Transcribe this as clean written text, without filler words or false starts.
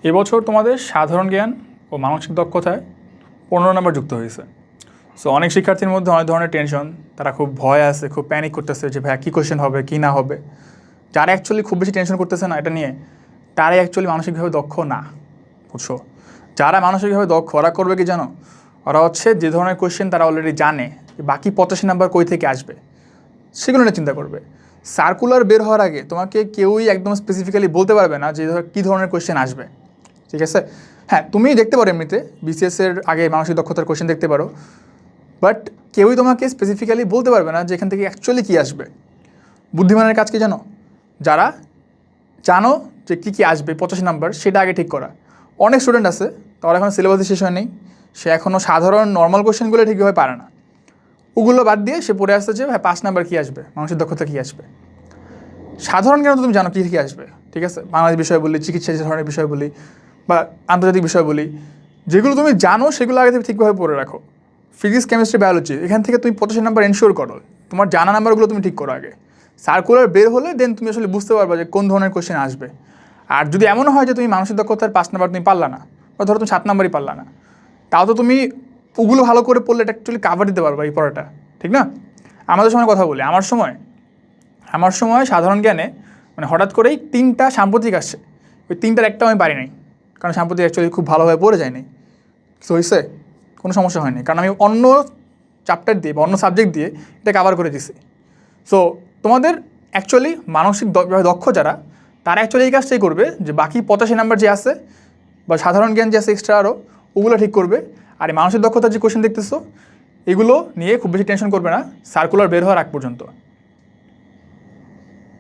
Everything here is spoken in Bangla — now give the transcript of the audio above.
এবছর তোমাদের সাধারণ জ্ঞান ও মানসিক দক্ষতায় 15 নম্বর যুক্ত হয়েছে। সো অনেক শিক্ষার্থীর মধ্যে অনেক ধরনের টেনশন, তারা খুব ভয় আছে, খুব প্যানিক করতেছে যে ভাই কী কোয়েশ্চেন হবে কী না হবে। যারা অ্যাকচুয়ালি খুব বেশি টেনশন করতেছে না এটা নিয়ে, তারাই অ্যাকচুয়ালি মানসিকভাবে দক্ষ না, বুঝছো? যারা মানসিকভাবে দক্ষ ওরা করবে কি জানো? ওরা হচ্ছে যে ধরনের কোয়েশ্চেন তারা অলরেডি জানে যে বাকি 85 নাম্বার কই থেকে আসবে সেগুলো নিয়ে চিন্তা করবে। সার্কুলার বের হওয়ার আগে তোমাকে কেউই একদম স্পেসিফিক্যালি বলতে পারবে না যে কী ধরনের কোয়েশ্চেন আসবে, ঠিক আছে? হ্যাঁ, তুমি দেখতে পারো এমনিতে বিসিএসের আগে মানসিক দক্ষতার কোয়েশ্চেন দেখতে পারো, বাট কেউই তোমাকে স্পেসিফিক্যালি বলতে পারবে না যে এখান থেকে অ্যাকচুয়ালি কী আসবে। বুদ্ধিমানের কাজ কি জানো? যারা জানো যে কী কী আসবে 85 নাম্বার সেটা আগে ঠিক করা। অনেক স্টুডেন্ট আছে তারা এখন সিলেবাসে শেষ হয়নি, সে এখনও সাধারণ নর্মাল কোয়েশ্চেনগুলো ঠিকভাবে পারে না, ওগুলো বাদ দিয়ে সে পড়ে আসছে যে ভাই 5 নাম্বার কী আসবে, মানসিক দক্ষতা কী আসবে। সাধারণ জ্ঞান তো তুমি জানো কী কী আসবে, ঠিক আছে? বাংলাদেশ বিষয় বলি, চিকিৎসা যে ধরনের বিষয় বলি, বা আন্তর্জাতিক বিষয় বলি, যেগুলো তুমি জানো সেগুলো আগে থেকে ঠিকভাবে পড়ে রাখো। ফিজিক্স, কেমিস্ট্রি, বায়োলজি এখান থেকে তুমি 85 নাম্বার এনশিওর করো, তোমার জানা নাম্বারগুলো তুমি ঠিক করো আগে। সার্কুলার বের হলে দেন তুমি আসলে বুঝতে পারবে যে কোন ধরনের কোয়েশ্চেন আসবে। আর যদি এমন হয় যে তুমি মানসিক দক্ষতার 5 নাম্বার তুমি পারলা না, বা ধরো তুমি 7 নাম্বারই পারলা না, তাও তো তুমি ওগুলো ভালো করে পড়লে এটা অ্যাকচুয়ালি কাভার দিতে পারবে এই পড়াটা, ঠিক না? আমাদের সময় কথা বলি, আমার সময় সাধারণ জ্ঞানে মানে হঠাৎ করেই 3টা সাম্প্রতিক আসছে, ওই 3টার একটাও আমি পারি নাই, কারণ সাম্প্রতিক অ্যাকচুয়ালি খুব ভালোভাবে পড়ে যায় নাই। কিছু হয়েছে? কোনো সমস্যা হয়নি, কারণ আমি অন্য চ্যাপ্টার দিয়ে বা অন্য সাবজেক্ট দিয়ে এটা কাভার করে দিছি। সো তোমাদের অ্যাকচুয়ালি মানসিক দক্ষ যারা, তারা অ্যাকচুয়ালি এই কাজটাই করবে যে বাকি 85 নাম্বার যে আছে বা সাধারণ জ্ঞান যে আছে এক্সট্রা আরও, ওগুলো ঠিক করবে। আর এই মানসিক দক্ষতার যে কোয়েশ্চেন দেখতেছো এগুলো নিয়ে খুব বেশি টেনশন করবে না সার্কুলার বের হওয়ার আগ পর্যন্ত।